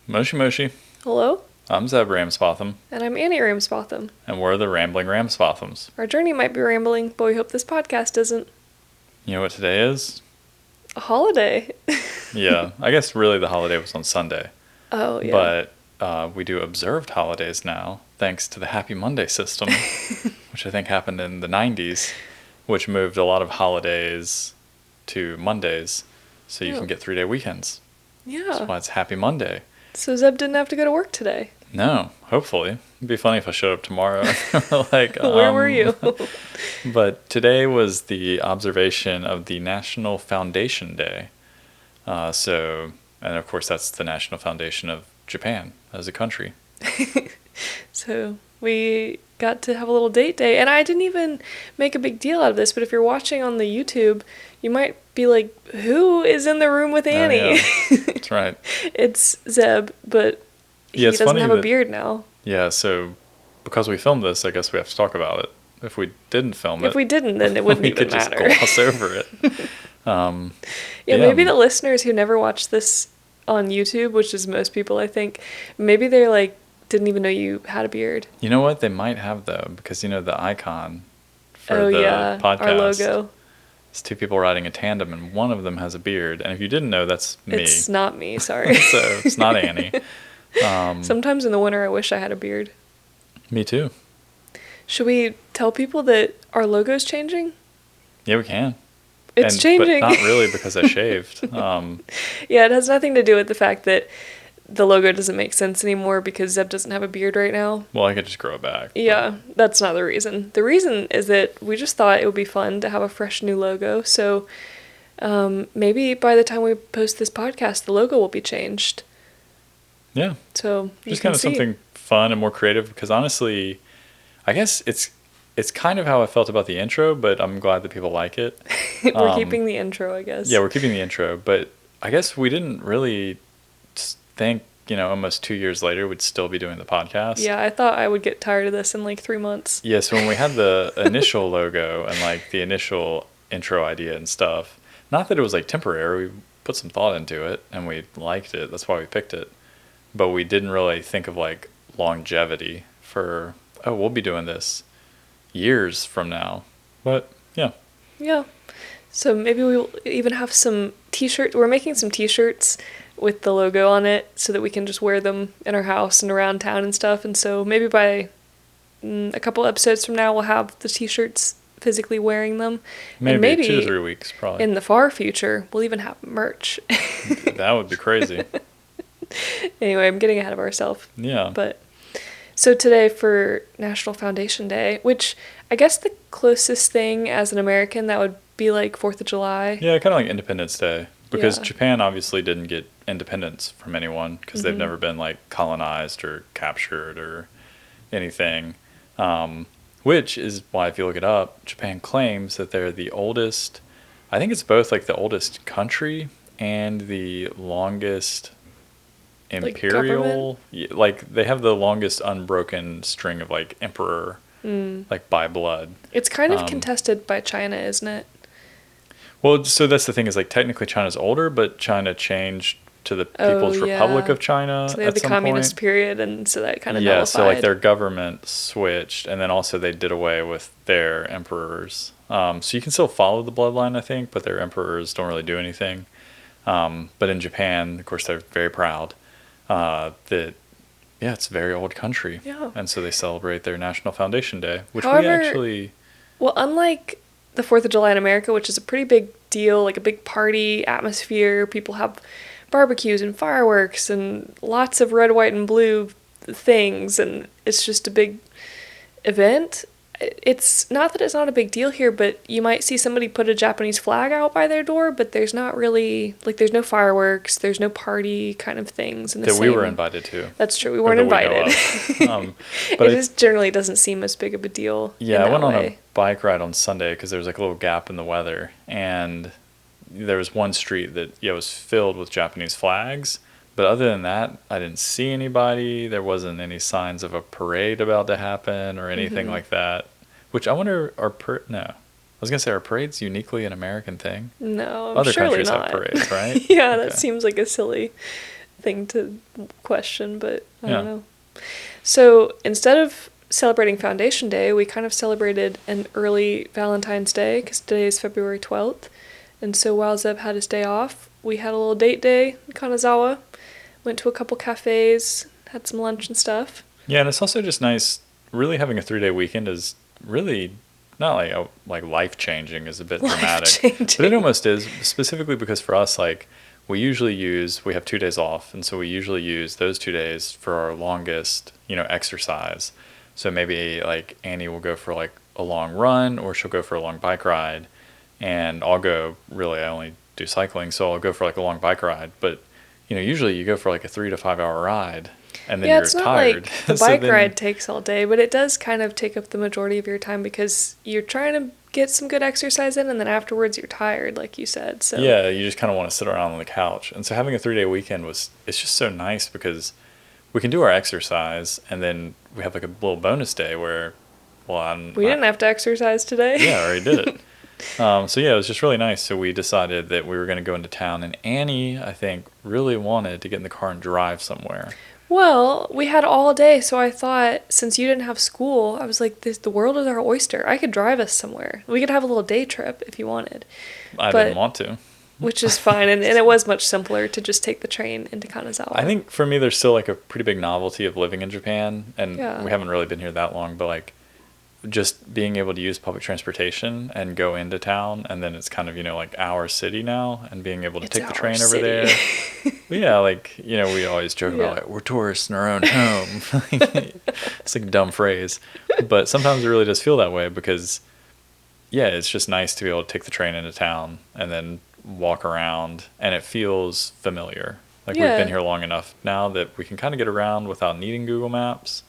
Moshi Moshi. Hello? I'm Zeb Ramsbotham, And I'm Annie Ramsbotham. and we're the Rambling Ramsbothams. Our journey might be rambling, but we hope this podcast isn't. You know what today is? A holiday. Yeah, I guess really the holiday was on Sunday. Oh, yeah. But we do observed holidays now, thanks to the Happy Monday system, which I think happened in the 90s, which moved a lot of holidays to Mondays, so you can get 3-day weekends. Yeah. That's why it's Happy Monday. So Zeb didn't have to go to work today. No, hopefully. It'd be funny if I showed up tomorrow. Where were you? But today was the observation of the National Foundation Day. And of course that's the National Foundation of Japan as a country. So we got to have a little date day. And I didn't even make a big deal out of this, but if you're watching on the YouTube, you might be like, who is in the room with Annie? Oh, yeah. That's right. It's Zeb, but he doesn't have a beard now. Yeah, so because we filmed this, I guess we have to talk about it. If we didn't film it... If we didn't, then it wouldn't even matter. We could just gloss over it. Maybe the listeners who never watched this on YouTube, which is most people, I think, maybe they're like, didn't even know you had a beard. You know what? They might have, though, because, the icon for the podcast. Our logo. It's two people riding a tandem, and one of them has a beard. And if you didn't know, that's me. It's not me, sorry. So it's not Annie. Sometimes in the winter, I wish I had a beard. Me too. Should we tell people that our logo's changing? Yeah, we can. It's changing. But not really because I shaved. Yeah, it has nothing to do with the fact that the logo doesn't make sense anymore because Zeb doesn't have a beard right now. Well, I could just grow it back. Yeah, that's not the reason. The reason is that we just thought it would be fun to have a fresh new logo. So maybe by the time we post this podcast, the logo will be changed. Yeah. So just kind of something fun and more creative because honestly, I guess it's kind of how I felt about the intro, but I'm glad that people like it. We're keeping the intro, I guess. Yeah, we're keeping the intro, but I guess we didn't really think, almost 2 years later we'd still be doing the podcast. Yeah, I thought I would get tired of this in like 3 months. Yeah, so when we had the initial logo and like the initial intro idea and stuff, not that it was like temporary, we put some thought into it and we liked it. That's why we picked it. But we didn't really think of like longevity for, we'll be doing this years from now. But yeah. Yeah. So maybe we'll even have some t-shirts. We're making some t-shirts with the logo on it so that we can just wear them in our house and around town and stuff. And so maybe by a couple episodes from now, we'll have the t-shirts physically wearing them. Maybe 2 to 3 weeks, probably. In the far future, we'll even have merch. That would be crazy. Anyway, I'm getting ahead of ourselves. Yeah. But so today for National Foundation Day, which I guess the closest thing as an American that would be like 4th of July. Yeah, kind of like Independence Day. Because Yeah. Japan obviously didn't get independence from anyone because they've never been like colonized or captured or anything. Which is why if you look it up, Japan claims that they're the oldest, I think it's both like the oldest country and the longest imperial, like they have the longest unbroken string of like emperor, like by blood. It's kind of contested by China, isn't it? Well, so that's the thing is like technically China's older, but China changed to the People's Republic of China. So they had the communist period, and so that kind of nullified. So like their government switched, and then also they did away with their emperors. So you can still follow the bloodline, I think, but their emperors don't really do anything. But in Japan, of course, they're very proud that it's a very old country. Yeah. And so they celebrate their National Foundation Day, which we However, actually... Well, unlike the 4th of July in America, which is a pretty big deal, like a big party atmosphere, people have barbecues and fireworks and lots of red, white, and blue things, and it's just a big event. It's not that it's not a big deal here, but you might see somebody put a Japanese flag out by their door, but there's not really, like, there's no fireworks, there's no party kind of things. In the that we were invited to. That's true, we weren't invited. But it just generally doesn't seem as big of a deal. Yeah, I went on a bike ride on Sunday because there was like a little gap in the weather, and there was one street that was filled with Japanese flags. But other than that, I didn't see anybody. There wasn't any signs of a parade about to happen or anything like that. Which I wonder, no. I was going to say, are parades uniquely an American thing? No, Other surely countries not. have parades, right? Yeah, that seems like a silly thing to question, but I don't Yeah. know. So instead of celebrating Foundation Day, we kind of celebrated an early Valentine's Day because today is February 12th. And so while Zeb had his day off, we had a little date day in Kanazawa, went to a couple cafes, had some lunch and stuff. Yeah, and it's also just nice. Really, having a 3-day weekend is really not like life changing is a bit dramatic, but it almost is. Specifically because for us, like we have 2 days off, and so we usually use those 2 days for our longest, exercise. So maybe like Annie will go for like a long run, or she'll go for a long bike ride, and I'll go. Really, I only do cycling, so I'll go for like a long bike ride. But usually you go for like a 3 to 5 hour ride. And then yeah, you're it's not tired. like the bike ride takes all day, but it does kind of take up the majority of your time because you're trying to get some good exercise in, and then afterwards you're tired, like you said. So yeah, you just kind of want to sit around on the couch. And so having a 3-day weekend it's just so nice because we can do our exercise, and then we have like a little bonus day where, we didn't have to exercise today. Yeah, I already did it. So yeah, it was just really nice. So we decided that we were going to go into town, and Annie, I think, really wanted to get in the car and drive somewhere. Well, we had all day, so I thought, since you didn't have school, I was like, the world is our oyster. I could drive us somewhere. We could have a little day trip if you wanted. I didn't want to. Which is fine, and it was much simpler to just take the train into Kanazawa. I think for me, there's still like a pretty big novelty of living in Japan, and we haven't really been here that long, but like just being able to use public transportation and go into town, and then it's kind of like our city now, and being able to take the train over there. But yeah, like we always joke about like, we're tourists in our own home. It's like a dumb phrase, but sometimes it really does feel that way because it's just nice to be able to take the train into town and then walk around, and it feels familiar. Like we've been here long enough now that we can kind of get around without needing Google Maps.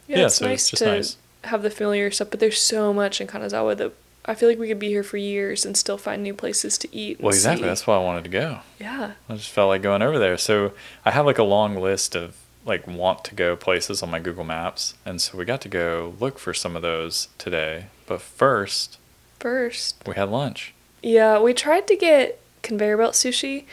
It's nice to have the familiar stuff, but there's so much in Kanazawa that I feel like we could be here for years and still find new places to eat. Well, exactly. That's why I wanted to go. Yeah. I just felt like going over there. So I have like a long list of like want to go places on my Google Maps, and so we got to go look for some of those today. But first we had lunch. Yeah, we tried to get conveyor belt sushi,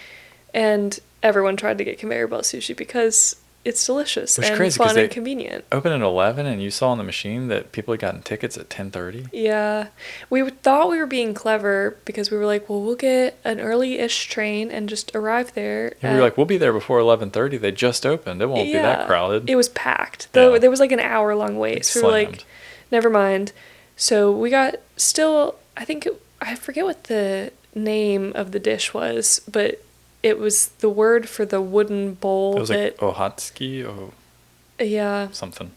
and everyone tried to get conveyor belt sushi because it's delicious and crazy, fun and convenient. Open at 11, and you saw on the machine that people had gotten tickets at 10:30. Yeah, we thought we were being clever because we were like, well, we'll get an early-ish train and just arrive there. And we were like, we'll be there before 11:30. They just opened. It won't be that crowded. It was packed. Though there was like an hour-long wait. So we were like, never mind. So we got I forget what the name of the dish was, but it was the word for the wooden bowl. It was like ohatsuki yeah. Something.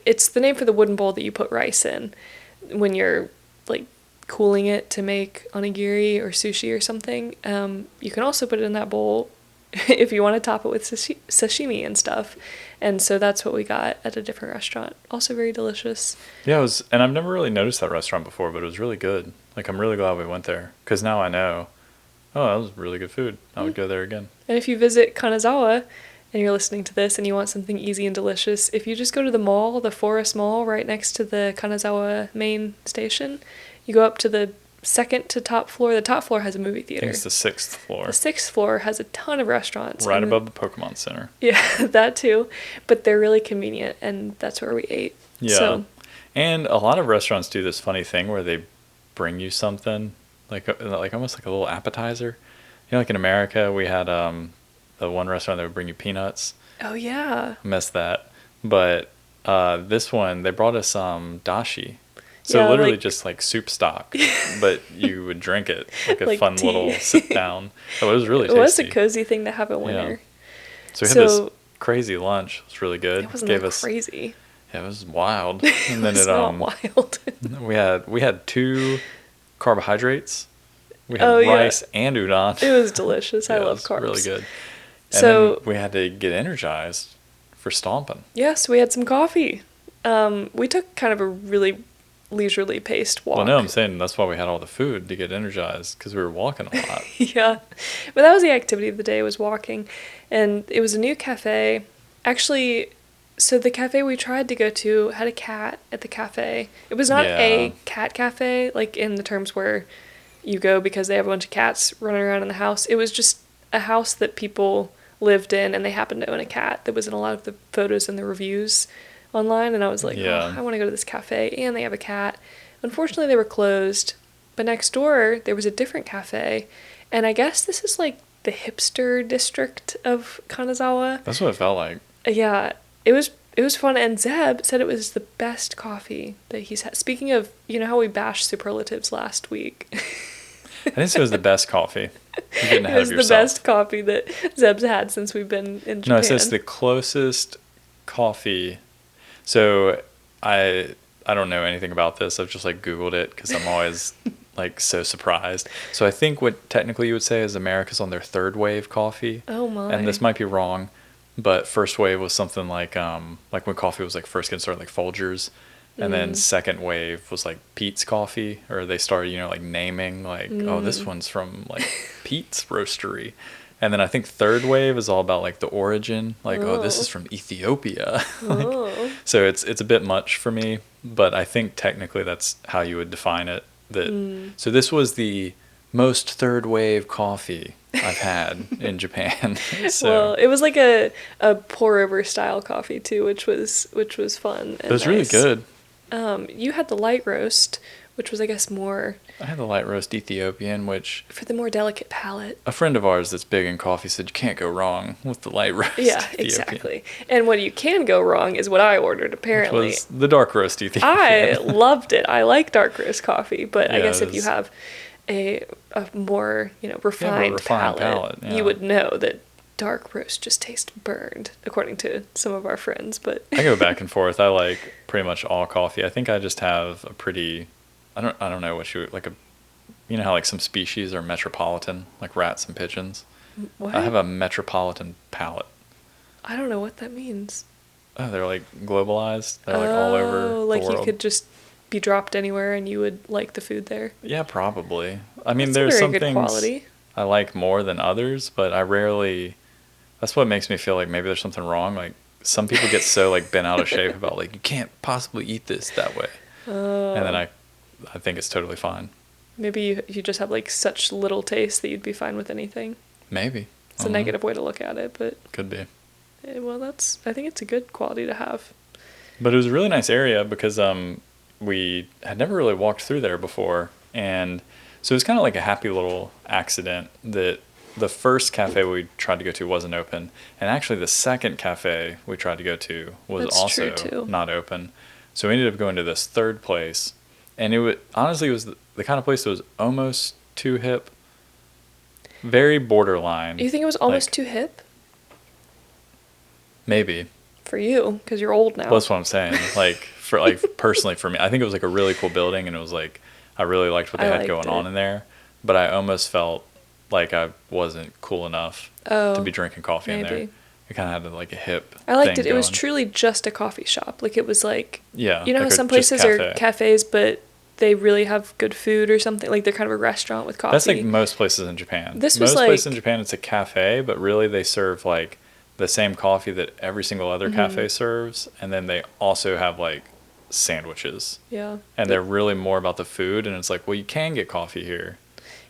It's the name for the wooden bowl that you put rice in when you're like cooling it to make onigiri or sushi or something. You can also put it in that bowl if you want to top it with sashimi and stuff. And so that's what we got at a different restaurant. Also very delicious. Yeah, and I've never really noticed that restaurant before, but it was really good. Like, I'm really glad we went there because now I know, that was really good food. I would go there again. And if you visit Kanazawa and you're listening to this and you want something easy and delicious, if you just go to the mall, the Forest Mall right next to the Kanazawa main station, you go up to the second to top floor. The top floor has a movie theater. I think it's the 6th floor. The 6th floor has a ton of restaurants. Right above the Pokemon Center. Yeah, that too. But they're really convenient, and that's where we ate. Yeah. So. And a lot of restaurants do this funny thing where they bring you something, like almost like a little appetizer. Like in America, we had the one restaurant that would bring you peanuts. Oh, yeah. I missed that. But this one, they brought us dashi. So literally just like soup stock, but you would drink it like a fun tea. Little sit down. Oh, it was really tasty. It was a cozy thing to have at winter. Yeah. So we had this crazy lunch. It was really good. It wasn't crazy. Yeah, it was wild. And then it was not wild. we had 2 carbohydrates. We had rice and udon. It was delicious. I love carbs. Really good. And then we had to get energized for stomping. Yes, we had some coffee. We took kind of a really leisurely paced walk. Well, no, I'm saying that's why we had all the food to get energized because we were walking a lot. Yeah, but that was the activity of the day, was walking, and it was a new cafe. Actually, so the cafe we tried to go to had a cat at the cafe. It was not a cat cafe, like in the terms where you go because they have a bunch of cats running around in the house. It was just a house that people lived in, and they happened to own a cat that was in a lot of the photos and the reviews online, and I was like, Yeah. oh, I want to go to this cafe, and they have a cat. Unfortunately, they were closed, but next door, there was a different cafe, and I guess this is like the hipster district of Kanazawa. That's what it felt like. Yeah, it was fun, and Zeb said it was the best coffee that he's had. Speaking of, you know how we bashed superlatives last week? I didn't say it was the best coffee. You're getting ahead of yourself. It was the best coffee that Zeb's had since we've been in Japan. No, it says the closest coffee. So I don't know anything about this. I've just like Googled it because I'm always like so surprised. So I think what technically you would say is America's on their third wave coffee. Oh my. And this might be wrong, but first wave was something like when coffee was like first getting started, like Folgers. And then second wave was like Pete's Coffee, or they started, like naming like, oh, this one's from like Pete's Roastery. And then I think third wave is all about like the origin, like, oh, this is from Ethiopia. So it's a bit much for me, but I think technically that's how you would define it. So this was the most third wave coffee I've had in Japan. So well, it was like a pour over style coffee too, which was fun. And it was really good. You had the light roast, which was, I guess, more... I had the light roast Ethiopian, which... For the more delicate palate. A friend of ours that's big in coffee said you can't go wrong with the light roast Ethiopian. Exactly. And what you can go wrong is what I ordered, apparently. Which was the dark roast Ethiopian. I loved it. I like dark roast coffee, but I guess if you have a more, refined palate, you would know that dark roast just tastes burned, according to some of our friends. But I go back and forth. I like pretty much all coffee. I think I just have a pretty, I don't know what how like some species are metropolitan, like rats and pigeons. What? I have a metropolitan palate. I don't know what that means. Oh, they're like globalized. They're like all over the like world. You could just be dropped anywhere and you would like the food there. Yeah, probably. I mean, That's there's very some good things quality. I like more than others, but I rarely. That's what makes me feel like maybe there's something wrong. Like some people get so like bent out of shape about like you can't possibly eat this that way, and then I think it's totally fine. Maybe you just have like such little taste that you'd be fine with anything. Maybe it's a negative way to look at it, but could be. Well, I think it's a good quality to have. But it was a really nice area because we had never really walked through there before, and so it was kind of like a happy little accident that the first cafe we tried to go to wasn't open, and actually the second cafe we tried to go to was also not open. So we ended up going to this third place, and it was the kind of place that was almost too hip, very borderline. You think it was almost too hip? Maybe. For you, because you're old now. Well, that's what I'm saying. Personally for me, I think it was like a really cool building, and it was like I really liked what they had going on in there, but I almost felt like I wasn't cool enough to be drinking coffee in there. It kind of had like a hip I liked thing it. It was going. truly just a coffee shop. Like it was like, yeah, you know like how some places are cafes, but they really have good food or something. Like they're kind of a restaurant with coffee. That's like most places in Japan. Most places in Japan, it's a cafe, but really they serve like the same coffee that every single other cafe serves, and then they also have like sandwiches. Yeah. And they're really more about the food, and it's like, well, you can get coffee here.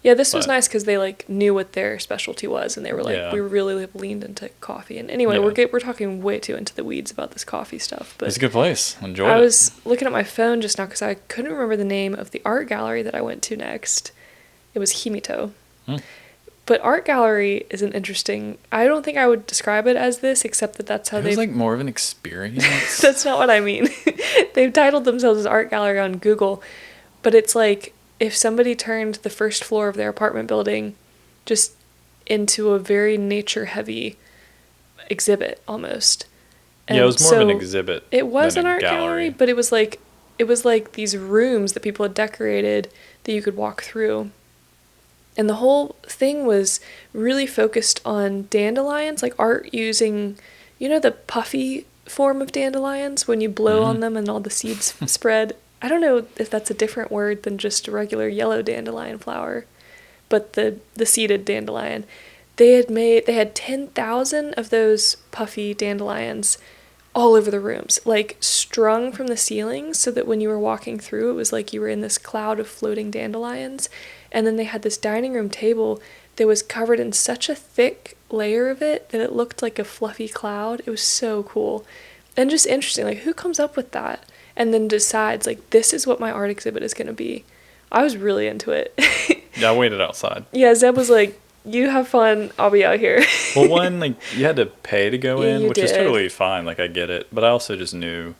Yeah, this was nice because they like knew what their specialty was, and they were like, we really leaned into coffee. And anyway, we're talking way too into the weeds about this coffee stuff. But it's a good place. Enjoyed it. I was looking at my phone just now because I couldn't remember the name of the art gallery that I went to next. It was Himito. But art gallery is an interesting. I don't think I would describe it as this, except that that's how they. It was like more of an experience. That's not what I mean. They've titled themselves as art gallery on Google, but it's like if somebody turned the first floor of their apartment building just into a very nature-heavy exhibit almost. And yeah, it was more of an exhibit. It was an art gallery, but it was like these rooms that people had decorated that you could walk through. And the whole thing was really focused on dandelions, like art using, the puffy form of dandelions when you blow on them and all the seeds spread. I don't know if that's a different word than just a regular yellow dandelion flower, but the seeded dandelion. They had 10,000 of those puffy dandelions all over the rooms, like strung from the ceilings so that when you were walking through, it was like you were in this cloud of floating dandelions. And then they had this dining room table that was covered in such a thick layer of it that it looked like a fluffy cloud. It was so cool. And just interesting, like, who comes up with that and then decides, like, this is what my art exhibit is going to be? I was really into it. Yeah, I waited outside. Yeah, Zeb was like, you have fun, I'll be out here. Well, one, like, you had to pay to go in, which is did. totally fine. Like, I get it. But I also just knew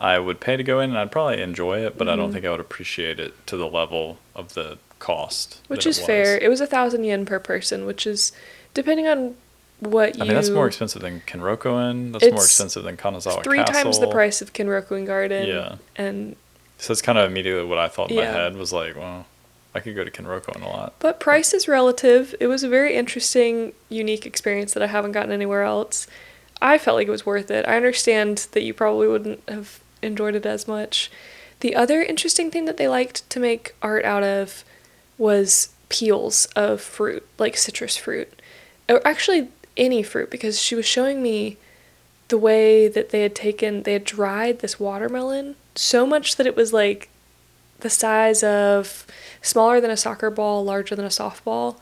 I would pay to go in, and I'd probably enjoy it, but I don't think I would appreciate it to the level of the cost. Which is fair. It was 1,000 yen per person, which is, depending on what you... I mean, that's more expensive than Kenroku-in. That's more expensive than Kanazawa Castle. 3 times the price of Kenroku-in Garden. Yeah. And so it's kind of immediately what I thought in my head was like, well, I could go to Kenroku-in a lot. But price is relative. It was a very interesting, unique experience that I haven't gotten anywhere else. I felt like it was worth it. I understand that you probably wouldn't have enjoyed it as much. The other interesting thing that they liked to make art out of was peels of fruit, like citrus fruit. Or actually any fruit, because she was showing me the way that they had dried this watermelon so much that it was like the size of smaller than a soccer ball, larger than a softball.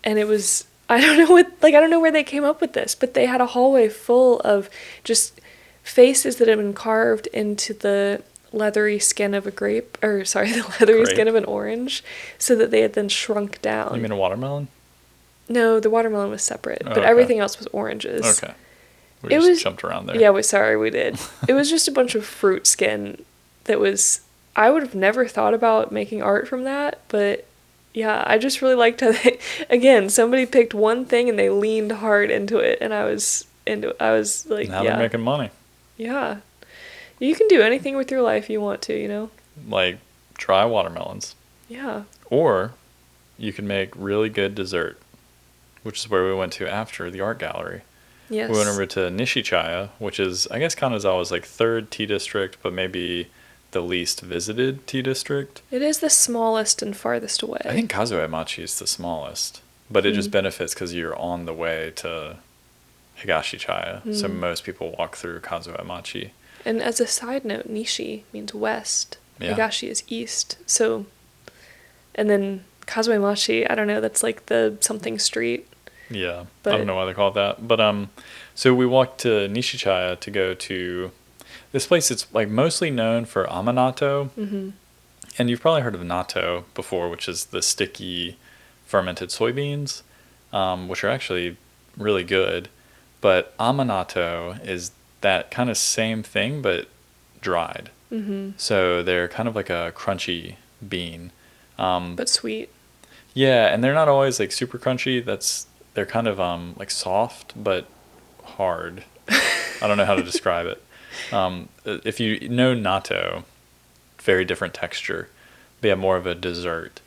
And it was, I don't know where they came up with this, but they had a hallway full of just faces that had been carved into the leathery skin of skin of an orange, so that they had then shrunk down. You mean a watermelon? No, the watermelon was separate, but everything else was oranges. Okay. We just jumped around there. Yeah, we did. It was just a bunch of fruit skin that was, I would have never thought about making art from that, but yeah, I just really liked how again, somebody picked one thing and they leaned hard into it, and I was like, now they're making money. Yeah. You can do anything with your life you want to, you know? Like dry watermelons. Yeah. Or you can make really good dessert, which is where we went to after the art gallery. Yes. We went over to Nishichaya, which is, I guess Kanazawa is like 3rd tea district, but maybe the least visited tea district. It is the smallest and farthest away. I think Kazuemachi is the smallest, but it just benefits because you're on the way to Higashichaya, so most people walk through Kazuemachi. And as a side note, Nishi means west. Yeah. Higashi is east. So, and then Kazuemachi, I don't know, that's like the something street. Yeah, I don't know why they call it that. But so we walked to Nishichaya to go to this place. It's like mostly known for amanato. Mm-hmm. And you've probably heard of natto before, which is the sticky fermented soybeans, which are actually really good. But amanato is that kind of same thing, but dried. Mm-hmm. So they're kind of like a crunchy bean. But sweet. Yeah, and they're not always like super crunchy. They're kind of like soft, but hard. I don't know how to describe it. If you know natto, very different texture. They have more of a dessert.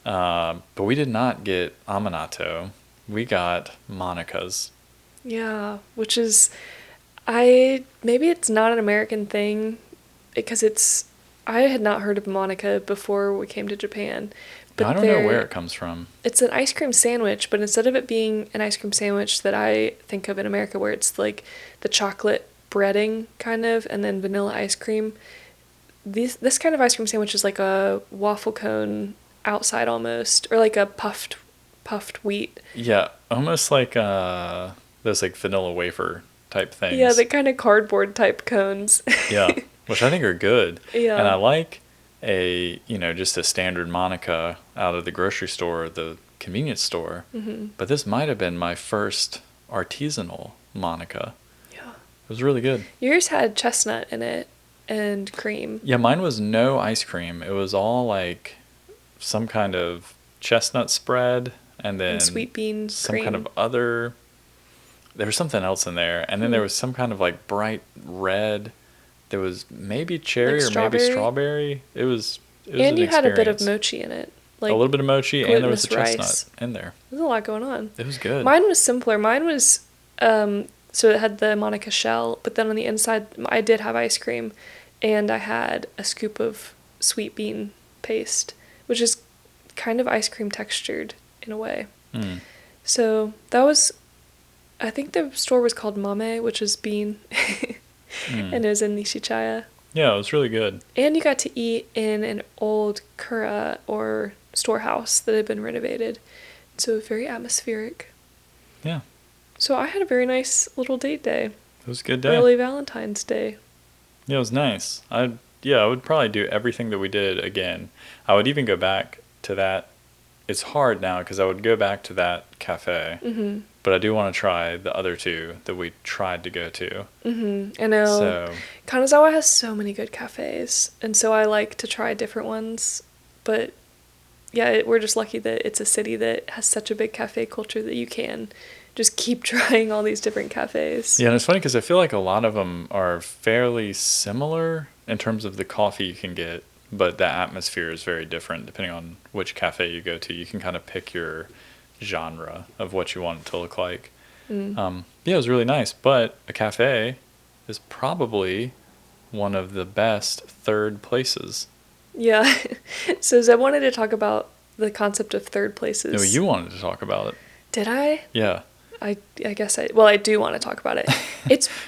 But we did not get amanato. We got monikas. Yeah, which is, maybe it's not an American thing, because I had not heard of Monica before we came to Japan. But I don't know where it comes from. It's an ice cream sandwich, but instead of it being an ice cream sandwich that I think of in America, where it's like the chocolate breading kind of, and then vanilla ice cream, this kind of ice cream sandwich is like a waffle cone outside almost, or like a puffed wheat. Yeah, almost like those like vanilla wafer type things. Yeah, the kind of cardboard type cones. Yeah, which I think are good. Yeah. And I like just a standard Monica out of the grocery store, the convenience store. Mm-hmm. But this might have been my first artisanal Monica. Yeah. It was really good. Yours had chestnut in it and cream. Yeah, mine was no ice cream. It was all like some kind of chestnut spread and then sweet beans, some cream. Kind of other. There was something else in there, and then there was some kind of like bright red. There was maybe cherry or maybe strawberry. It was and you had a bit of mochi in it. Like a little bit of mochi, and there was a chestnut in there. There's a lot going on. It was good. Mine was simpler. Mine was, so it had the Monica shell, but then on the inside, I did have ice cream, and I had a scoop of sweet bean paste, which is kind of ice cream textured in a way. Mm. So that was, I think the store was called Mame, which is bean. And it was in Nishichaya. Yeah, it was really good. And you got to eat in an old kura or storehouse that had been renovated. So very atmospheric. Yeah. So I had a very nice little date day. It was a good day. Early Valentine's Day. Yeah, it was nice. I would probably do everything that we did again. I would even go back to that. It's hard now because I would go back to that cafe. Mm-hmm. But I do want to try the other two that we tried to go to. Mm-hmm. I know. So Kanazawa has so many good cafes, and so I like to try different ones. But yeah, we're just lucky that it's a city that has such a big cafe culture that you can just keep trying all these different cafes. yeah, and it's funny because I feel like a lot of them are fairly similar in terms of the coffee you can get, but the atmosphere is very different depending on which cafe you go to. You can kind of pick your genre of what you want it to look like. Mm. Yeah, it was really nice, but a cafe is probably one of the best third places. Yeah. So Zeb wanted to talk about the concept of third places. No, you wanted to talk about it. Did I? Yeah. I guess I do want to talk about it.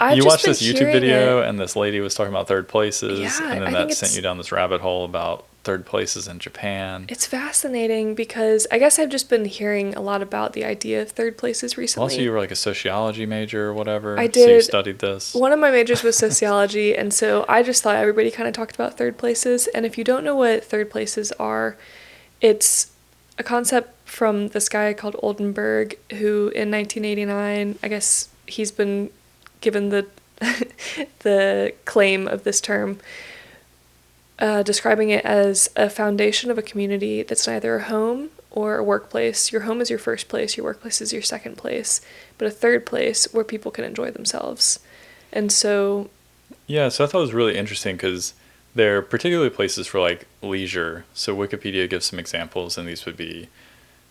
I've You just watched been this YouTube hearing video it. and this lady was talking about third places, Yeah, and then I that think sent it's- you down this rabbit hole about third places in Japan. It's fascinating because I guess I've just been hearing a lot about the idea of third places recently. Also, you were like a sociology major or whatever. I So you did. studied this. One of my majors was sociology, and so I just thought everybody kind of talked about third places. And if you don't know what third places are, it's a concept from this guy called Oldenburg, who in 1989, I guess he's been given the the claim of this term, describing it as a foundation of a community that's neither a home or a workplace. Your home is your first place, your workplace is your second place, but a third place where people can enjoy themselves. And so... Yeah, so I thought it was really interesting because they're particularly places for like leisure. So Wikipedia gives some examples, and these would be...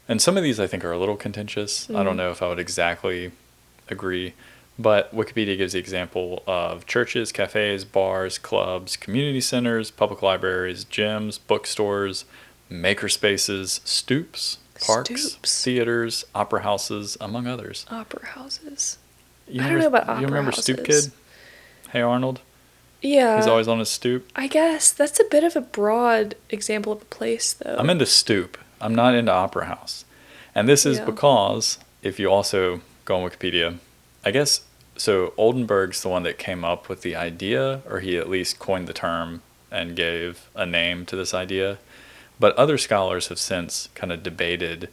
And some of these I think are a little contentious. I don't know if I would exactly agree. But Wikipedia gives the example of churches, cafes, bars, clubs, community centers, public libraries, gyms, bookstores, maker spaces, stoops, parks, theaters, opera houses, among others. Opera houses. I don't know about opera You remember houses. Stoop Kid? Hey Arnold? Yeah. He's always on his stoop. I guess that's a bit of a broad example of a place, though. I'm into stoop. I'm not into opera house. And this is because, if you also go on Wikipedia, I guess, so Oldenburg's the one that came up with the idea, or he at least coined the term and gave a name to this idea. But other scholars have since kind of debated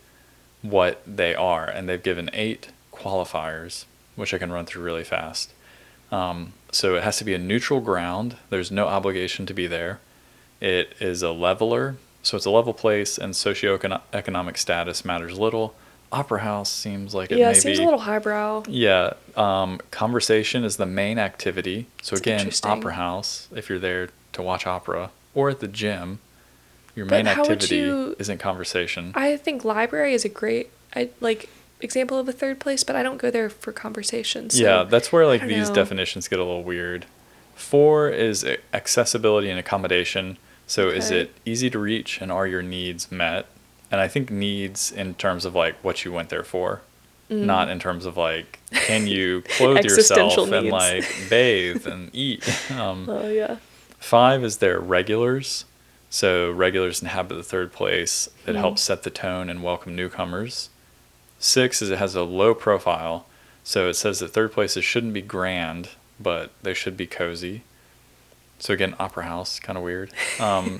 what they are, and they've given 8 qualifiers, which I can run through really fast. So it has to be a neutral ground. There's no obligation to be there. It is a leveler, so it's a level place, and socioeconomic status matters little. Opera house seems like it may be... Yeah, it seems a little highbrow. Yeah. Conversation is the main activity. So That's again, interesting. opera house, if you're there to watch opera, or at the gym, your But main how would activity you- isn't conversation. I think library is a great example of a third place, but I don't go there for conversation. So Yeah, that's where like I don't these know. definitions get a little weird. 4 is accessibility and accommodation. So is Okay. it easy to reach, and are your needs met? And I think needs in terms of like what you went there for, not in terms of like, can you clothe yourself Existential and needs. like bathe and eat. Oh, yeah. 5 is their regulars. So regulars inhabit the third place that helps set the tone and welcome newcomers. 6 is it has a low profile. So it says that third places shouldn't be grand, but they should be cozy. So again, opera house, kind of weird.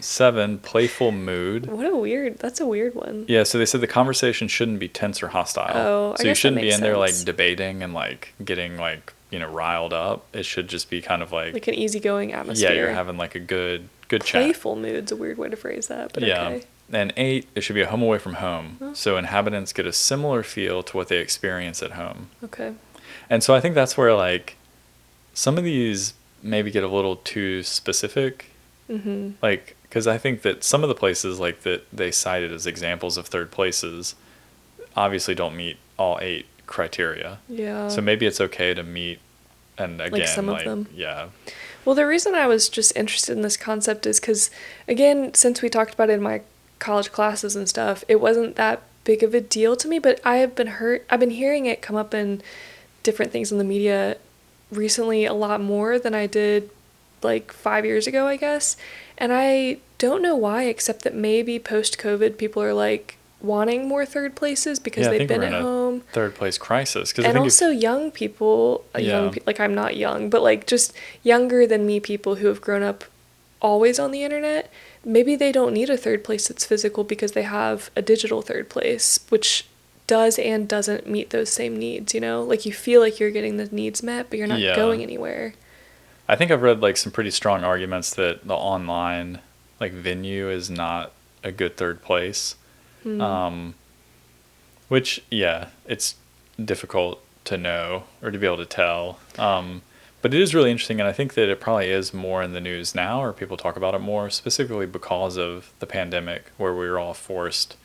7, playful mood. That's a weird one. Yeah, so they said the conversation shouldn't be tense or hostile. Oh, I so you guess that shouldn't be makes in there like sense. debating and like getting like, riled up. It should just be kind of like Like an easygoing atmosphere. yeah, you're having like a good chat. Playful mood's a weird way to phrase that, but Yeah. okay. And 8, it should be a home away from home. So inhabitants get a similar feel to what they experience at home. Okay. And so I think that's where like some of these maybe get a little too specific. Mm-hmm. Like, because I think that some of the places like that they cited as examples of third places obviously don't meet all 8 criteria. Yeah. So maybe it's okay to meet, and again, some of them. Yeah. Well, the reason I was just interested in this concept is because, again, since we talked about it in my college classes and stuff, it wasn't that big of a deal to me, but I've been hearing it come up in different things in the media recently a lot more than I did like 5 years ago, I guess. And I don't know why, except that maybe post-COVID people are like wanting more third places because Yeah, I they've think been we're at in a home. third place crisis. Cause I And think also young people, Yeah. like I'm not young, but like just younger than me people who have grown up always on the internet, maybe they don't need a third place that's physical because they have a digital third place, which does and doesn't meet those same needs, you know? Like you feel like you're getting the needs met, but you're not Yeah. going anywhere. I think I've read like some pretty strong arguments that the online like venue is not a good third place. Which, yeah, it's difficult to know or to be able to tell. But it is really interesting, and I think that it probably is more in the news now, or people talk about it more, specifically because of the pandemic, where we were all forced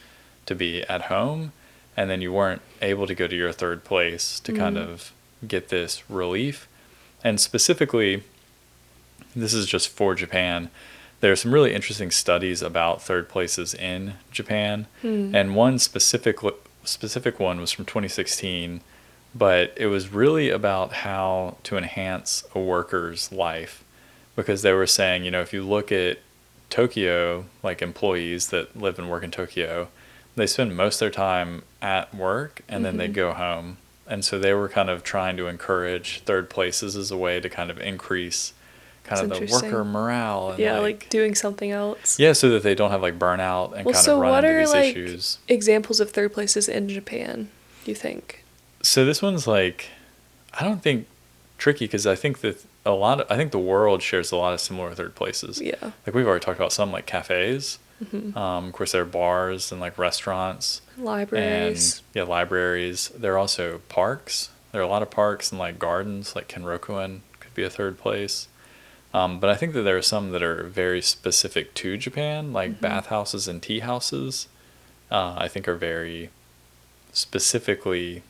to be at home, and then you weren't able to go to your third place to kind of get this relief. And specifically, this is just for Japan. There are some really interesting studies about third places in Japan, and one specific one was from 2016, but it was really about how to enhance a worker's life, because they were saying, you know, if you look at Tokyo, like employees that live and work in Tokyo, they spend most of their time at work and then they go home. And so they were kind of trying to encourage third places as a way to kind of increase kind of the worker morale. And yeah, like doing something else. Yeah, so that they don't have like burnout and kind of run into these issues. Examples of third places in Japan, do you think? So this one's like, I don't think tricky, because I think that I think the world shares a lot of similar third places. Yeah. Like we've already talked about some like cafes. Of course, there are bars and like restaurants. Libraries. And, yeah, libraries. There are also parks. There are a lot of parks and like gardens, like Kenroku-en could be a third place. But I think that there are some that are very specific to Japan, like bathhouses and tea houses. I think are very specifically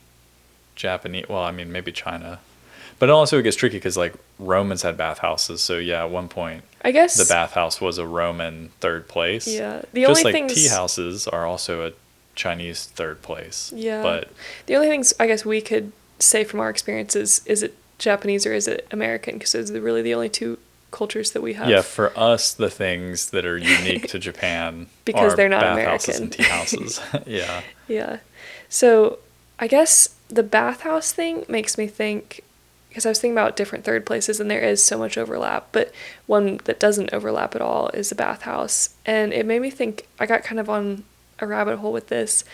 Japanese. Well, I mean, maybe China. But also it gets tricky because like Romans had bathhouses. So yeah, at one point, I guess the bathhouse was a Roman third place. Yeah. Just like tea houses are also a Chinese third place. Yeah. But the only things I guess we could say from our experiences, is it Japanese or is it American? Because those are really the only two cultures that we have. Yeah, for us, the things that are unique to Japan because are they're not bathhouses American. and tea houses. Yeah. Yeah. So I guess the bathhouse thing makes me think, because I was thinking about different third places and there is so much overlap, but one that doesn't overlap at all is the bathhouse. And it made me think, I got kind of on a rabbit hole with this,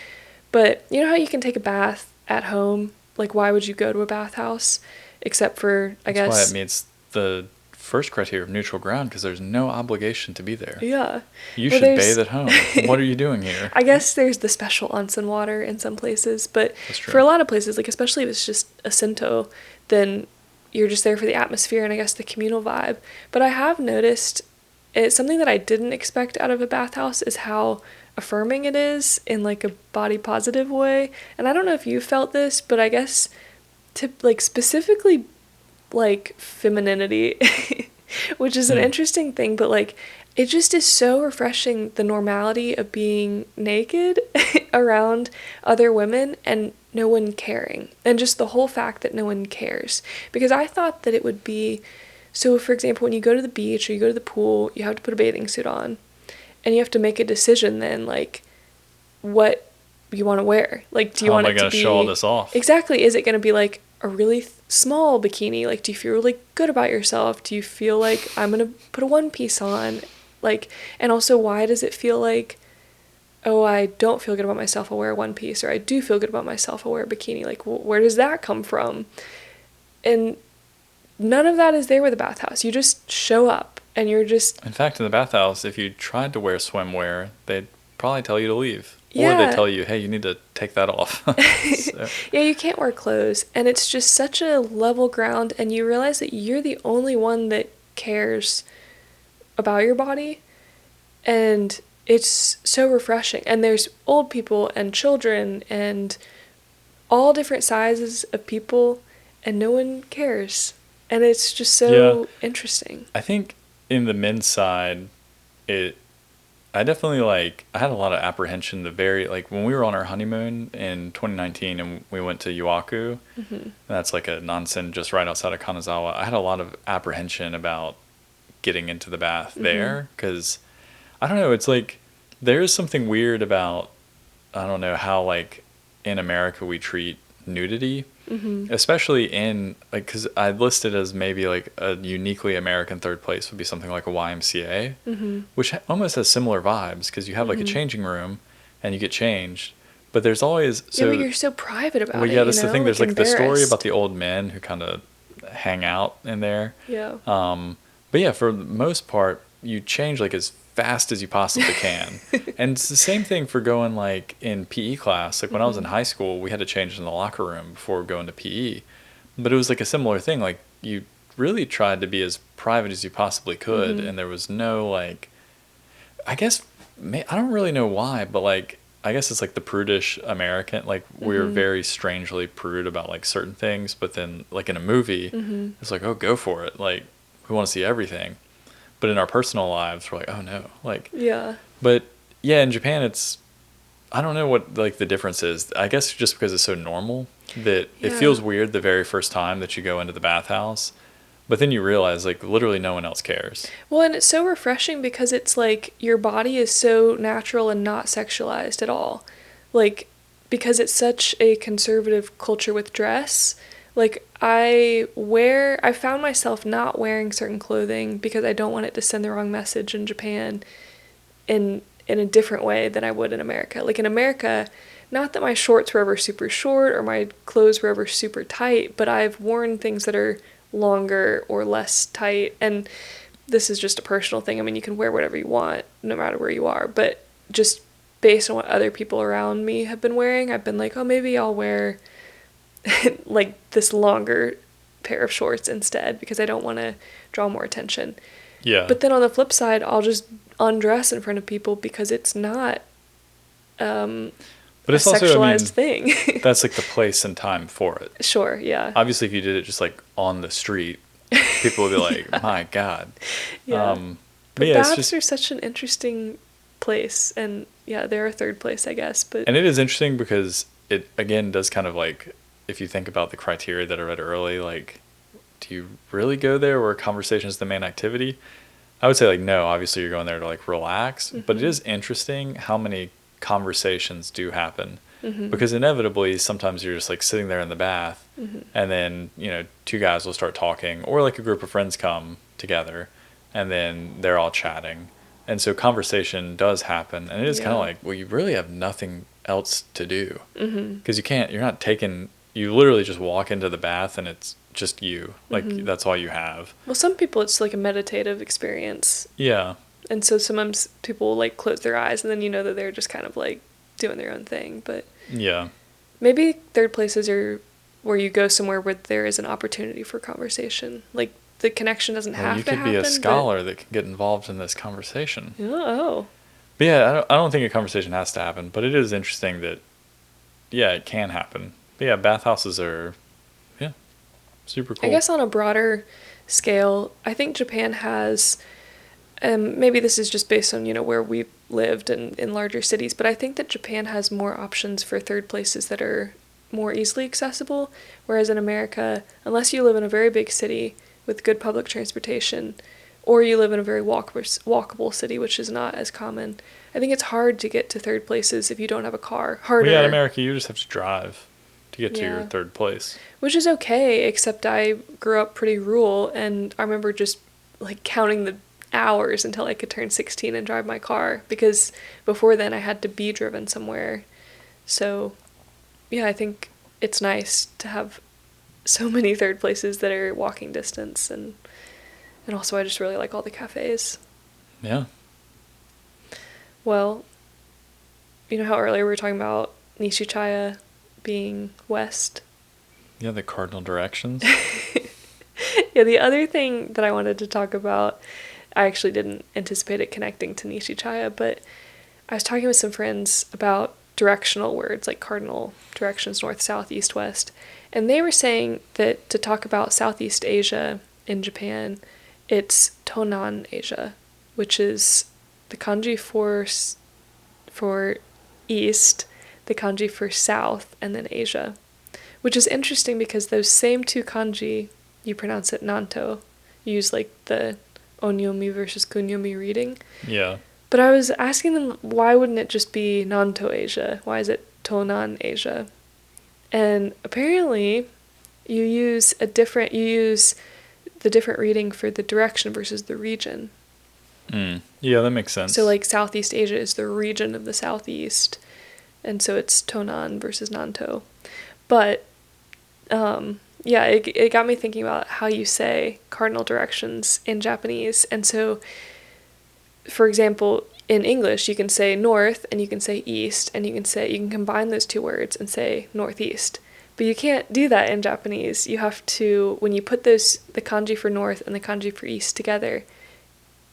but you know how you can take a bath at home? Like, why would you go to a bathhouse? Except for, I guess... That's why it meets the first criteria of neutral ground, because there's no obligation to be there. Yeah. You should bathe at home. What are you doing here? I guess there's the special onsen water in some places, but for a lot of places, like especially if it's just a Shinto, then you're just there for the atmosphere and I guess the communal vibe. But I have noticed, it's something that I didn't expect out of a bathhouse, is how affirming it is in like a body positive way. And I don't know if you felt this, but I guess to like specifically like femininity, which is an interesting thing, but like it just is so refreshing, the normality of being naked around other women and no one caring, and just the whole fact that no one cares. Because I thought that it would be, so for example, when you go to the beach or you go to the pool, you have to put a bathing suit on and you have to make a decision then, like what you want to wear. Like, do you want it to be... How am I going to show all this off? Exactly. Is it going to be like a really small bikini? Like, do you feel really good about yourself? Do you feel like I'm going to put a one piece on? Like, and also why does it feel like, oh, I don't feel good about myself, I'll wear a one piece, or I do feel good about myself, I'll wear a bikini? Like, where does that come from? And none of that is there with a bathhouse. You just show up and you're just... In fact, in the bathhouse, if you tried to wear swimwear, they'd probably tell you to leave. Yeah. Or they tell you, hey, you need to take that off. So. Yeah, you can't wear clothes. And it's just such a level ground, and you realize that you're the only one that cares about your body. And it's so refreshing. And there's old people and children and all different sizes of people, and no one cares. And it's just so interesting. I think in the men's side, I definitely I had a lot of apprehension when we were on our honeymoon in 2019 and we went to Iwaku, and that's like a onsen just right outside of Kanazawa. I had a lot of apprehension about getting into the bath there, because I don't know, it's like there is something weird about I don't know how, like, in America we treat nudity, Mm-hmm. especially in, like, because I listed as maybe, like, a uniquely American third place would be something like a YMCA, Mm-hmm. which almost has similar vibes because you have, like, a Mm-hmm. changing room and you get changed. But there's always, Yeah, but so, you're so private about well, it, yeah, you that's the know? thing. There's, Like, like, the story about embarrassed. the old men who kind of hang out in there. Yeah. But yeah, for the most part, you change like as fast as you possibly can. And it's the same thing for going like in PE class. Like when I was in Mm-hmm. high school, we had to change in the locker room before going to PE. But it was like a similar thing. Like you really tried to be as private as you possibly could. Mm-hmm. And there was no like, I guess, I don't really know why, but like, I guess it's like the prudish American. Like we're Mm-hmm. very strangely prude about like certain things. But then like in a movie, Mm-hmm. it's like, oh, go for it. Like we want to see everything. But in our personal lives, we're like, oh no. Like, Yeah. but yeah, in Japan, it's, I don't know what like the difference is. I guess just because it's so normal that it Yeah. feels weird the very first time that you go into the bathhouse. But then you realize like literally no one else cares. Well, and it's so refreshing because it's like your body is so natural and not sexualized at all. Like, because it's such a conservative culture with dress. Like, I found myself not wearing certain clothing because I don't want it to send the wrong message in Japan in a different way than I would in America. Like, in America, not that my shorts were ever super short or my clothes were ever super tight, but I've worn things that are longer or less tight. And this is just a personal thing. I mean, you can wear whatever you want no matter where you are, but just based on what other people around me have been wearing, I've been like, oh, maybe I'll wear like this longer pair of shorts instead because I don't want to draw more attention. Yeah. But then on the flip side, I'll just undress in front of people because it's not But a it's also, sexualized thing. that's like the place and time for it. Sure, yeah. Obviously, if you did it just like on the street, people would be like, my God. Yeah. But But yeah, it's baths just, are such an interesting place, and yeah, they're a third place, I guess. But and it is interesting because it, again, does kind of like, if you think about the criteria that I read early, like, do you really go there where conversation is the main activity? I would say, like, no, obviously you're going there to, like, relax. But it is interesting how many conversations do happen. Mm-hmm. Because inevitably, sometimes you're just, like, sitting there in the bath, Mm-hmm. and then, you know, two guys will start talking, or, like, a group of friends come together, and then they're all chatting. And so conversation does happen. And it is kind Yeah. of like, well, you really have nothing else to do. Mm-hmm. Because you're not taking, you literally just walk into the bath and it's just you. Like, Mhm. that's all you have. Well, some people it's like a meditative experience, Yeah. and so sometimes people will like close their eyes, and then you know that they're just kind of like doing their own thing. But Yeah. maybe third places are where you go somewhere where there is an opportunity for conversation. Like the connection doesn't Well, have you to could happen. be a but- scholar that can get involved in this conversation. Oh. But yeah, I don't think a conversation has to happen, but it is interesting that, yeah, it can happen. But yeah, bathhouses are, yeah, super cool. I guess on a broader scale, I think Japan has, maybe this is just based on, you know, where we've lived and in larger cities, but I think that Japan has more options for third places that are more easily accessible, whereas in America, unless you live in a very big city with good public transportation, or you live in a very walkable city, which is not as common, I think it's hard to get to third places if you don't have a car. Harder. Well, yeah, in America, you just have to drive to get to your Yeah. third place. Which is okay, except I grew up pretty rural, and I remember just like counting the hours until I could turn 16 and drive my car, because before then I had to be driven somewhere. So, yeah, I think it's nice to have so many third places that are walking distance, and also I just really like all the cafes. Yeah. Well, you know how earlier we were talking about Nishichaya being west? Yeah, the cardinal directions. Yeah, the other thing that I wanted to talk about, I actually didn't anticipate it connecting to Nishichaya, but I was talking with some friends about directional words, like cardinal directions, north, south, east, west, and they were saying that to talk about Southeast Asia in Japan, it's Tonan Asia, which is the kanji for east, the kanji for south, and then Asia. Which is interesting because those same two kanji, you pronounce it Nanto. You use like the onyomi versus kunyomi reading. Yeah. But I was asking them, why wouldn't it just be Nanto Asia? Why is it Tonan Asia? And apparently you use the different reading for the direction versus the region. Yeah, that makes sense. So like Southeast Asia is the region of the Southeast, and so it's Tonan versus Nanto. But yeah, it got me thinking about how you say cardinal directions in Japanese. And so, for example, in English, you can say north and you can say east, and you can combine those two words and say northeast. But you can't do that in Japanese. You have to, when you put the kanji for north and the kanji for east together,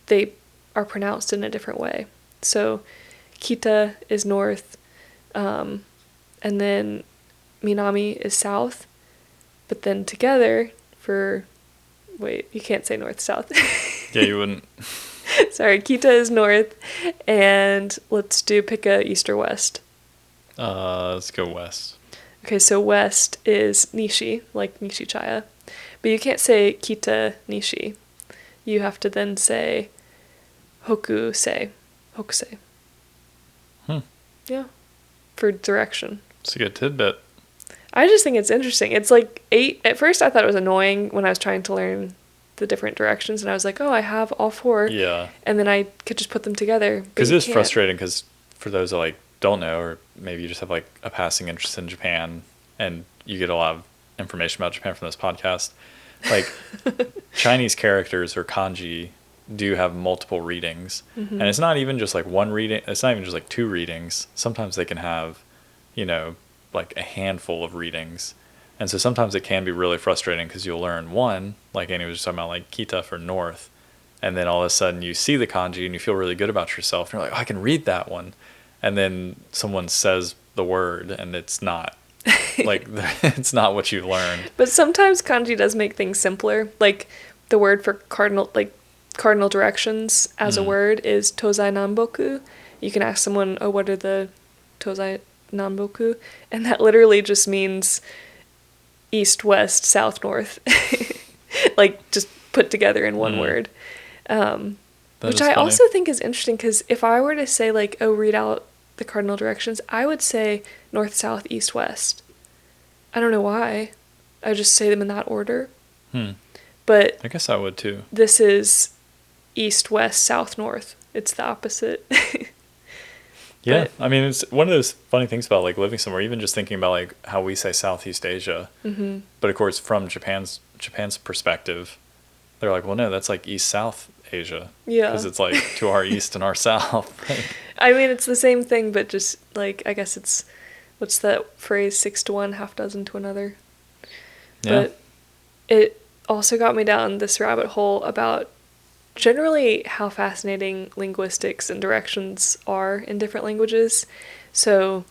they are pronounced in a different way. So Kita is north, and then Minami is south, but then together you can't say north-south. Yeah, you wouldn't. Sorry, Kita is north, and let's pick a east or west. Let's go west. Okay, so west is Nishi, like Nishi-chaya. But you can't say Kita Nishi. You have to then say Hokusei. Yeah, for direction. It's a good tidbit. I just think it's interesting. It's like 8. At first, I thought it was annoying when I was trying to learn the different directions, and I was like, oh, I have all 4. Yeah. And then I could just put them together. Because it's frustrating, because for those that like don't know, or maybe you just have like a passing interest in Japan, and you get a lot of information about Japan from this podcast, like Chinese characters or kanji do have multiple readings. And it's not even just like one reading. It's not even just like 2 readings. Sometimes they can have, like a handful of readings. And so sometimes it can be really frustrating, because you'll learn one, like Annie was just talking about, like Kita for north, and then all of a sudden you see the kanji and you feel really good about yourself. And you're like, oh, I can read that one. And then someone says the word and it's not. Like, it's not what you learned. But sometimes kanji does make things simpler. Like the word for cardinal directions as a word is Tozai Nanboku. You can ask someone, oh, what are the Tozai Nanboku? And that literally just means east, west, south, north. Like just put together in one word. Which I also think is interesting, because if I were to say like, oh, read out the cardinal directions, I would say north, south, east, west. I don't know why. I just say them in that order. But I guess I would too. This is east, west, south, north. It's the opposite. Yeah, I mean, it's one of those funny things about like living somewhere, even just thinking about like how we say Southeast Asia. But of course, from Japan's perspective, they're like, well, no, that's like East-South Asia. Yeah. Because it's like to our east and our south. I mean, it's the same thing, but just like, I guess it's, what's that phrase, 6 to 1, half dozen to another. Yeah. But it also got me down this rabbit hole about generally how fascinating linguistics and directions are in different languages. So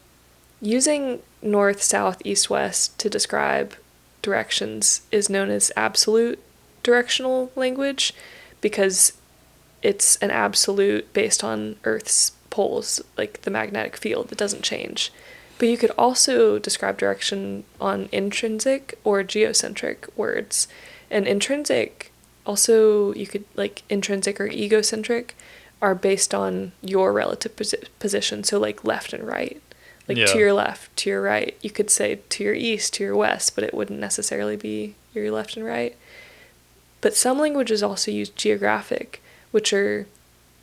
using north, south, east, west to describe directions is known as absolute directional language, because it's an absolute based on Earth's poles, like the magnetic field that doesn't change. But you could also describe direction on intrinsic or geocentric words. And intrinsic, also you could, like intrinsic or egocentric, are based on your relative position. So like left and right. Like to your left, to your right. You could say to your east, to your west, but it wouldn't necessarily be your left and right. But some languages also use geographic, which are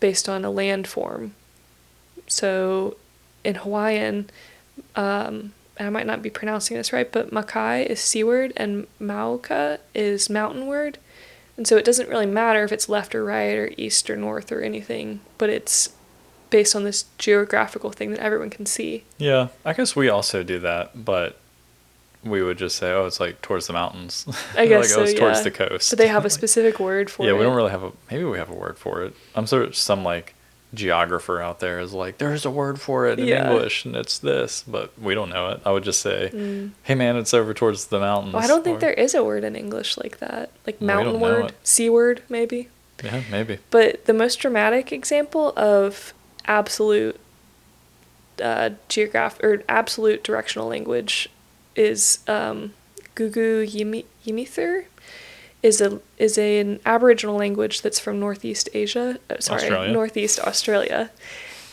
based on a landform. So in Hawaiian, and I might not be pronouncing this right, but Makai is seaward and Mauka is mountain word. And so it doesn't really matter if it's left or right or east or north or anything, but it's based on this geographical thing that everyone can see. Yeah, I guess we also do that, but we would just say, oh, it's like towards the mountains. I guess like, so, it's yeah. Towards the coast. But they have a specific word for it. Yeah, we don't really have maybe we have a word for it. I'm sure some like geographer out there is like, there's a word for it in English and it's this, but we don't know it. I would just say, hey man, it's over towards the mountains. Well, I don't think there is a word in English like that. Like mountain word, sea word, maybe. Yeah, maybe. But the most dramatic example of absolute absolute directional language is Gugu Yimithir. is an Aboriginal language that's from Northeast Asia. Australia. Northeast Australia,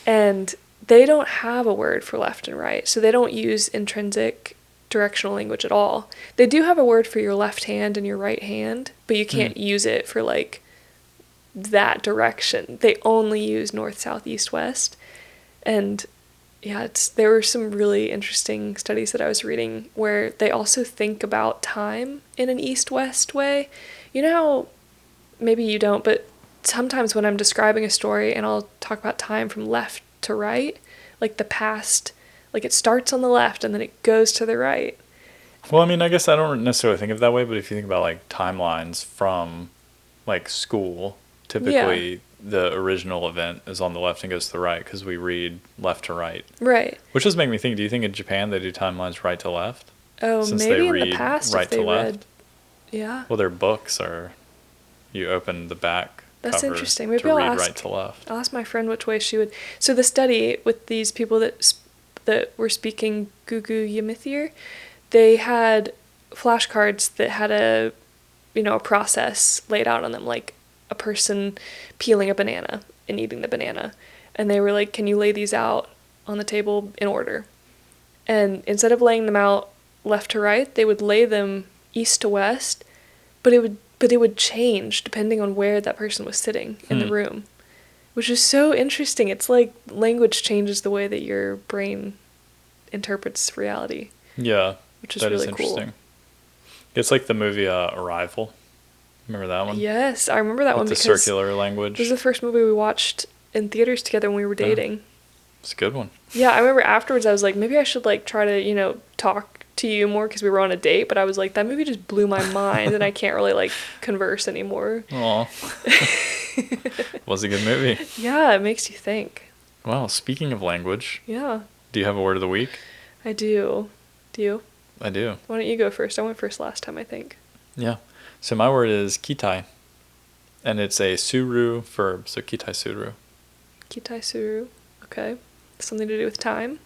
and they don't have a word for left and right, so they don't use intrinsic directional language at all. They do have a word for your left hand and your right hand, but you can't use it for like that direction. They only use north, south, east, west. And yeah, there were some really interesting studies that I was reading where they also think about time in an east-west way. You know how, maybe you don't, but sometimes when I'm describing a story and I'll talk about time from left to right, like the past, like it starts on the left and then it goes to the right. Well, I mean, I guess I don't necessarily think of it that way, but if you think about like timelines from like school, typically the original event is on the left and goes to the right because we read left to right. Right. Which does make me think, do you think in Japan they do timelines right to left? Oh, Since maybe they in read the past right if they to left? read. Yeah. Well, their books are, you open the back That's cover interesting. Maybe to I'll read ask, right to left. I'll ask my friend which way she would. So the study with these people that were speaking Gugu Yamithir, they had flashcards that had a process laid out on them, like a person peeling a banana and eating the banana. And they were like, can you lay these out on the table in order? And instead of laying them out left to right, they would lay them east to west, but it would change depending on where that person was sitting in the room, which is so interesting. It's like language changes the way that your brain interprets reality. Yeah, which is that really is interesting. Cool. It's like the movie Arrival. Remember that one? Yes, I remember that one because because the circular language. It was the first movie we watched in theaters together when we were dating. It's a good one. Yeah, I remember afterwards I was like, maybe I should like try to, talk to you more because we were on a date, but I was like, that movie just blew my mind and I can't really like converse anymore. Aw. Was a good movie. Yeah, it makes you think. Well, speaking of language. Yeah. Do you have a word of the week? I do. Do you? I do. Why don't you go first? I went first last time, I think. Yeah. So my word is kitai. And it's a suru verb, so kitai suru. Kitai suru. Okay. Something to do with time?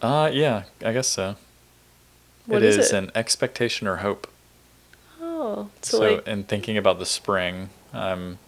Yeah, I guess so. What is it? It is an expectation or hope. Oh. So like, in thinking about the spring, I'm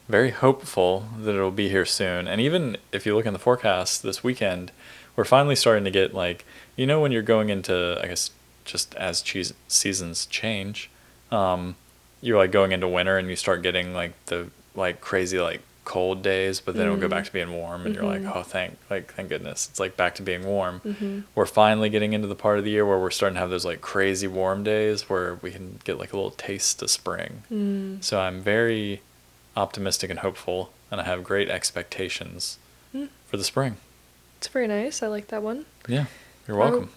very hopeful that it'll be here soon. And even if you look in the forecast this weekend, we're finally starting to get like, when you're going into, I guess, just as seasons change, you're like going into winter and you start getting like the like crazy like cold days, but then it'll go back to being warm and you're like, oh, thank goodness, it's like back to being warm. We're finally getting into the part of the year where we're starting to have those like crazy warm days where we can get like a little taste of spring. So I'm very optimistic and hopeful, and I have great expectations for the spring. It's very nice. I like that one. Yeah, you're welcome.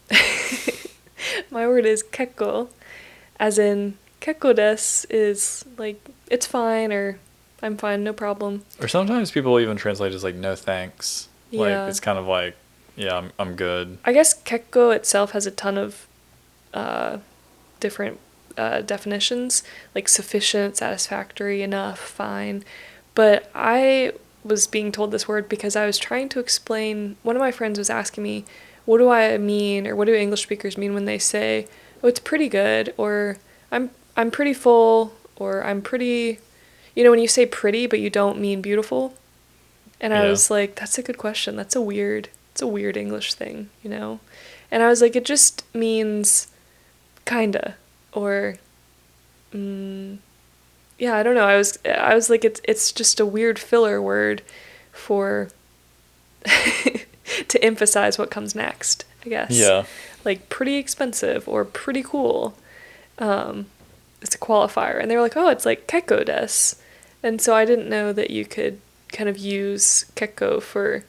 My word is kekko, as in kekko desu is like it's fine or I'm fine, no problem. Or sometimes people even translate as like no thanks. Yeah. Like it's kind of like, yeah, I'm good. I guess kekko itself has a ton of different definitions, like sufficient, satisfactory, enough, fine. But I was being told this word because I was trying to explain, one of my friends was asking me, what do I mean, or what do English speakers mean when they say, oh, it's pretty good, or I'm pretty full, or I'm pretty, when you say pretty but you don't mean beautiful. And I was like, that's a good question. It's a weird English thing, And I was like, it just means kinda, or yeah, I don't know. I was like, it's just a weird filler word for to emphasize what comes next, I guess. Yeah. Like pretty expensive or pretty cool. It's a qualifier. And they were like, oh, it's like kekko desu. And so I didn't know that you could kind of use kekko for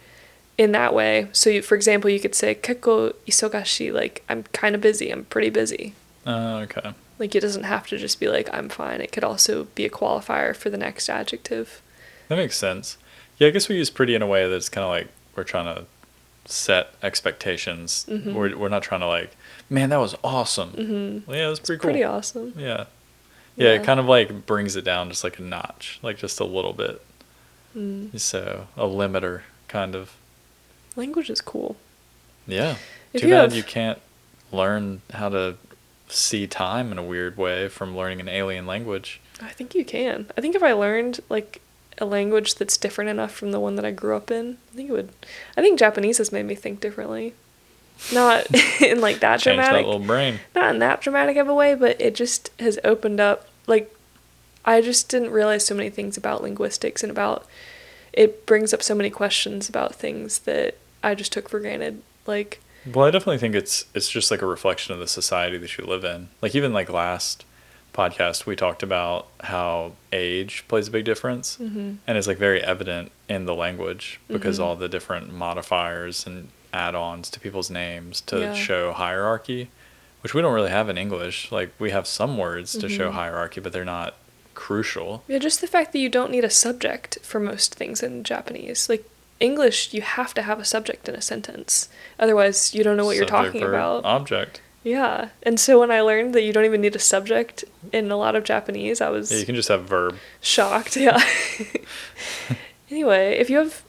in that way. So for example, you could say kekko isogashi, like I'm kind of busy, I'm pretty busy. Okay. Like, it doesn't have to just be like, I'm fine. It could also be a qualifier for the next adjective. That makes sense. Yeah, I guess we use pretty in a way that's kind of like we're trying to set expectations. We're not trying to like, man, that was awesome. Well, yeah, it was pretty cool. Pretty awesome. Yeah. Yeah, it kind of like brings it down just like a notch, like just a little bit. So, a limiter, kind of. Language is cool. Yeah. Too bad you can't learn how to see time in a weird way from learning an alien language. I think you can. I think if I learned like a language that's different enough from the one that I grew up in, I think it would. I think Japanese has made me think differently. Not in like that Change dramatic. that little brain. Not in that dramatic of a way, but it just has opened up. Like, I just didn't realize so many things about linguistics and about. It brings up so many questions about things that I just took for granted. Like. Well, I definitely think it's just like a reflection of the society that you live in. Like even like last podcast, we talked about how age plays a big difference, and it's like very evident in the language because all the different modifiers and add-ons to people's names to show hierarchy, which we don't really have in English. Like we have some words to show hierarchy, but they're not crucial. Yeah, just the fact that you don't need a subject for most things in Japanese. Like English, you have to have a subject in a sentence. Otherwise, you don't know what you're talking about. Object. Yeah. And so when I learned that you don't even need a subject in a lot of Japanese, I was... Yeah, you can just have verb. Shocked, yeah. Anyway, if you have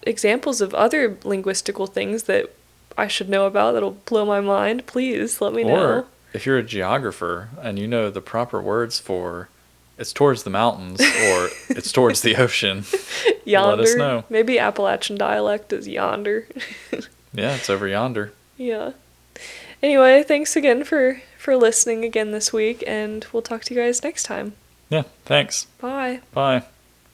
examples of other linguistical things that I should know about that'll blow my mind, please let me know. Or if you're a geographer and you know the proper words for it's towards the mountains or it's towards the ocean, yonder. Let us know. Maybe Appalachian dialect is yonder. Yeah, it's over yonder. Yeah. Anyway, thanks again for listening again this week, and we'll talk to you guys next time. Yeah, thanks. Bye. Bye.